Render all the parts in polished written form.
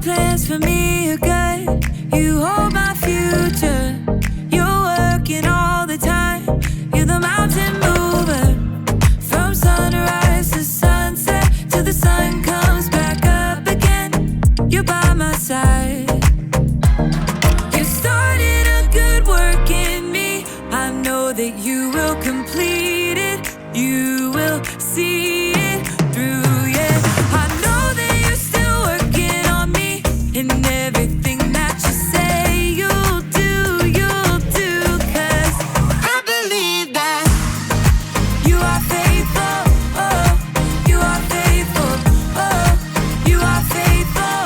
plans for me are good. You hold my future. You're working all the time. You're the mountain mover. From sunrise to sunset, till the sun comes back up again. You're by my side. You started a good work in me. I know that you will complete it. You will see it through, yeah. I know that you're still working on me. And everything that you say you'll do. 'Cause I believe that you are faithful, oh, you are faithful, oh, you are faithful.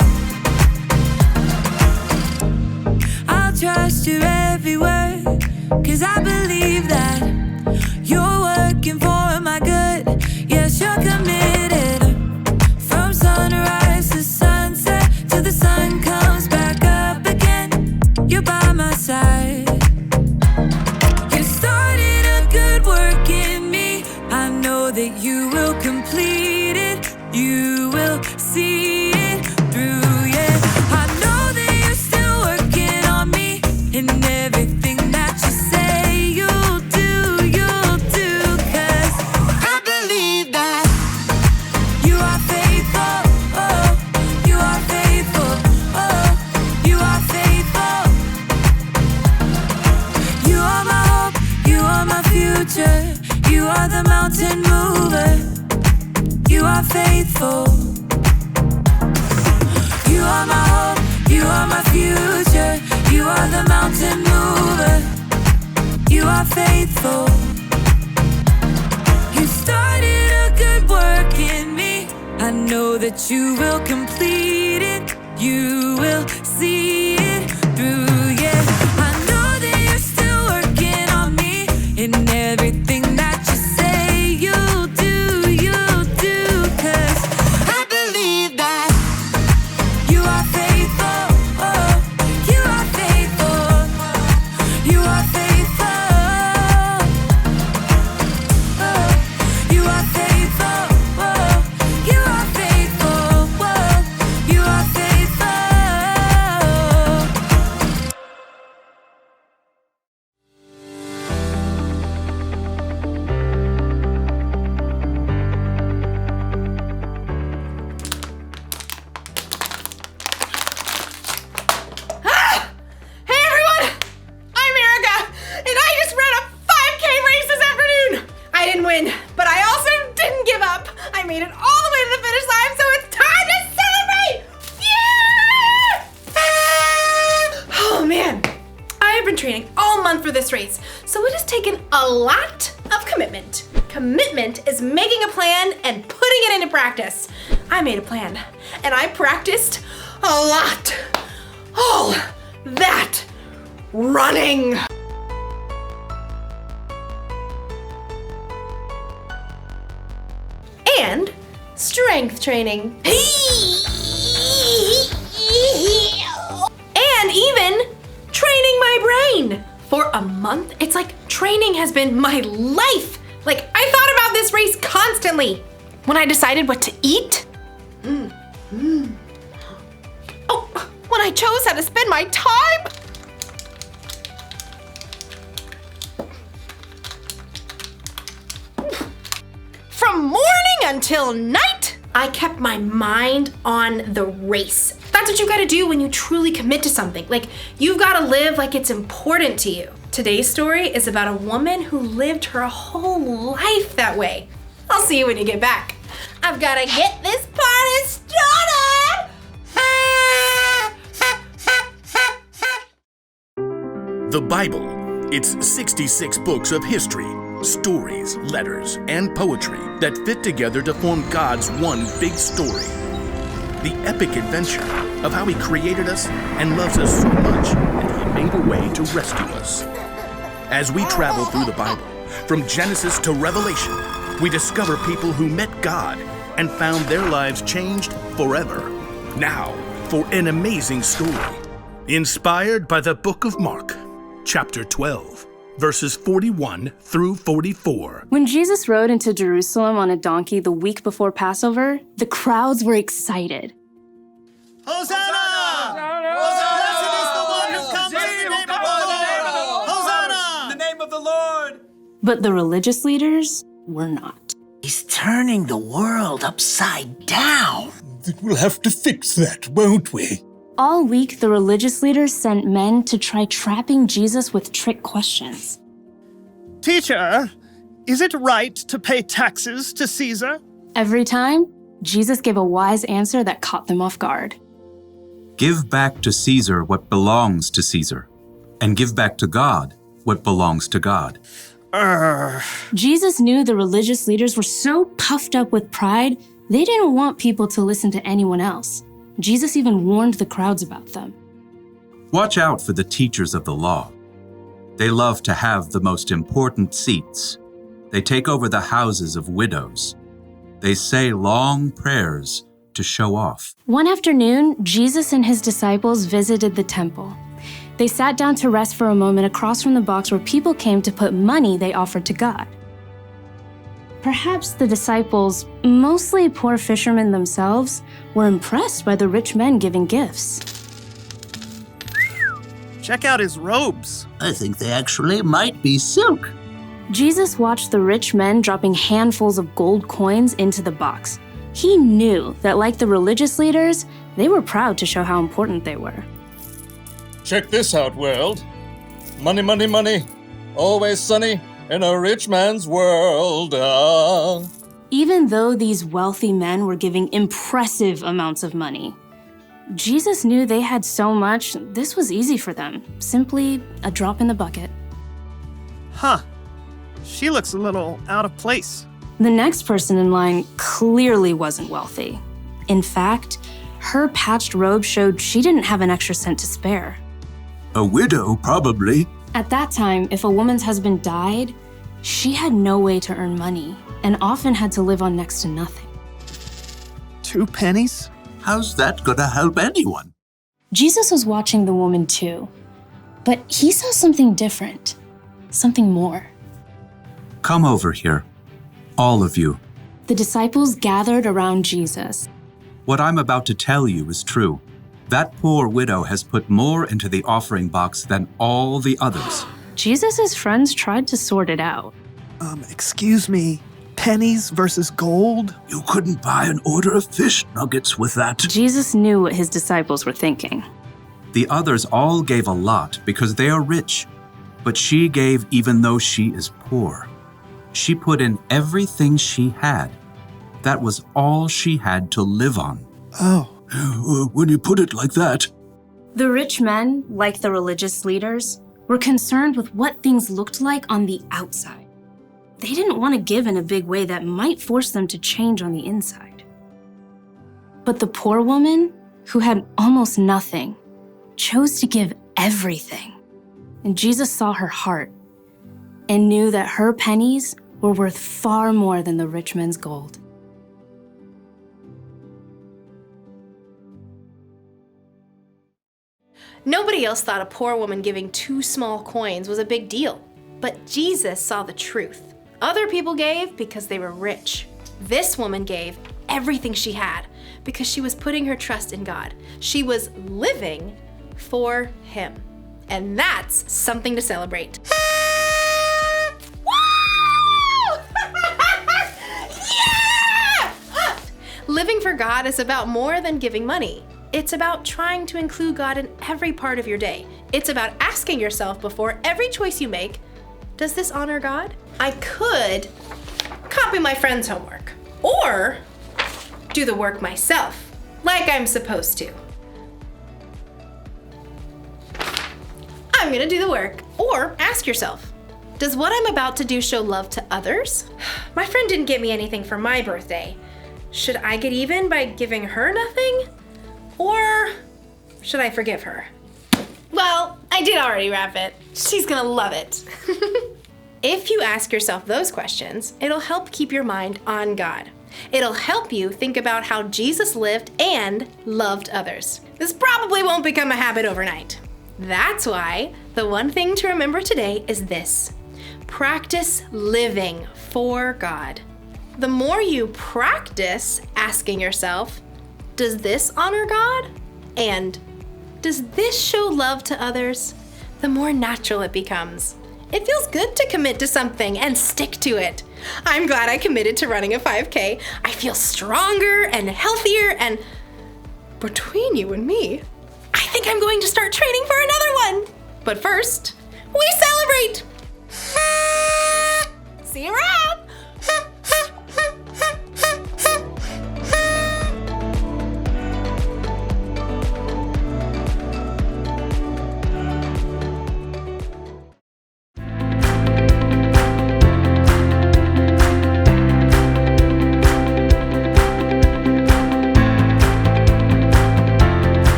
I'll trust your every word, 'cause I believe that you're working for my good. Yes, you're committed. From sunrise to sunset, till the sun comes back up again. You're by my side. You started a good work in me. I know that you will complete it. You will see it through, yeah. I know that you're still working on me. And everything that you say you'll do. 'Cause I believe that you are faithful, oh, you are faithful, oh, you are faithful. You are my hope, you are my future. You are the mountain mover. You are faithful. You are my hope, you are my future. You are the mountain mover. You are faithful. You started a good work in me. I know that you will complete it. You will see it through, yeah. I know that you're still working on me. And everything that you say you'll do. 'Cause I believe that you are faithful, oh, you are faithful, you are faithful, oh, you are faithful, oh, you are faithful, oh, you are faithful. Hey everyone! I'm Erica, and I just ran a 5K race this afternoon! I didn't win, but I also didn't give up. I made it all the way to the finish line, so it's time to celebrate! Yeah! Oh man, I have been training all month for this race, so it has taken a lot of commitment. Commitment is making a plan and putting it into practice. I made a plan, and I practiced a lot. All that running. And strength training. And even training my brain. For a month, it's like training has been my life. Like, I thought about this race constantly. When I decided what to eat, oh, when I chose how to spend my time, from morning until night, I kept my mind on the race. That's what you gotta do when you truly commit to something. Like, you've gotta live like it's important to you. Today's story is about a woman who lived her whole life that way. I'll see you when you get back. I've gotta get this party started! The Bible. It's 66 books of history, stories, letters, and poetry that fit together to form God's one big story. The epic adventure of how He created us and loves us so much that He made a way to rescue us. As we travel through the Bible, from Genesis to Revelation, we discover people who met God and found their lives changed forever. Now, for an amazing story, inspired by the book of Mark, chapter 12, verses 41 through 44. When Jesus rode into Jerusalem on a donkey the week before Passover, the crowds were excited. Hosanna! But the religious leaders were not. He's turning the world upside down. We'll have to fix that, won't we? All week, the religious leaders sent men to try trapping Jesus with trick questions. Teacher, is it right to pay taxes to Caesar? Every time, Jesus gave a wise answer that caught them off guard. Give back to Caesar what belongs to Caesar, and give back to God what belongs to God. Jesus knew the religious leaders were so puffed up with pride, they didn't want people to listen to anyone else. Jesus even warned the crowds about them. Watch out for the teachers of the law. They love to have the most important seats. They take over the houses of widows. They say long prayers to show off. One afternoon, Jesus and his disciples visited the temple. They sat down to rest for a moment across from the box where people came to put money they offered to God. Perhaps the disciples, mostly poor fishermen themselves, were impressed by the rich men giving gifts. Check out his robes. I think they actually might be silk. Jesus watched the rich men dropping handfuls of gold coins into the box. He knew that, like the religious leaders, they were proud to show how important they were. Check this out, world. Money, money, money. Always sunny in a rich man's world. Even though these wealthy men were giving impressive amounts of money, Jesus knew they had so much, this was easy for them. Simply a drop in the bucket. Huh. She looks a little out of place. The next person in line clearly wasn't wealthy. In fact, her patched robe showed she didn't have an extra cent to spare. A widow, probably. At that time, if a woman's husband died, she had no way to earn money and often had to live on next to nothing. 2 pennies? How's that gonna help anyone? Jesus was watching the woman too, but he saw something different, something more. Come over here, all of you. The disciples gathered around Jesus. What I'm about to tell you is true. That poor widow has put more into the offering box than all the others. Jesus' friends tried to sort it out. Excuse me, pennies versus gold? You couldn't buy an order of fish nuggets with that. Jesus knew what his disciples were thinking. The others all gave a lot because they are rich, but she gave even though she is poor. She put in everything she had. That was all she had to live on. Oh. When you put it like that. The rich men, like the religious leaders, were concerned with what things looked like on the outside. They didn't want to give in a big way that might force them to change on the inside. But the poor woman, who had almost nothing, chose to give everything. And Jesus saw her heart and knew that her pennies were worth far more than the rich men's gold. Nobody else thought a poor woman giving 2 small coins was a big deal. But Jesus saw the truth. Other people gave because they were rich. This woman gave everything she had because she was putting her trust in God. She was living for Him. And that's something to celebrate. Woo! Yeah! Living for God is about more than giving money. It's about trying to include God in every part of your day. It's about asking yourself before every choice you make, does this honor God? I could copy my friend's homework or do the work myself, like I'm supposed to. I'm gonna do the work. Or ask yourself, does what I'm about to do show love to others? My friend didn't get me anything for my birthday. Should I get even by giving her nothing? Or should I forgive her? Well, I did already wrap it. She's gonna love it. If you ask yourself those questions, it'll help keep your mind on God. It'll help you think about how Jesus lived and loved others. This probably won't become a habit overnight. That's why the one thing to remember today is this: practice living for God. The more you practice asking yourself, does this honor God? And does this show love to others? The more natural it becomes. It feels good to commit to something and stick to it. I'm glad I committed to running a 5K. I feel stronger and healthier, and between you and me, I think I'm going to start training for another one. But first, we celebrate! See you around!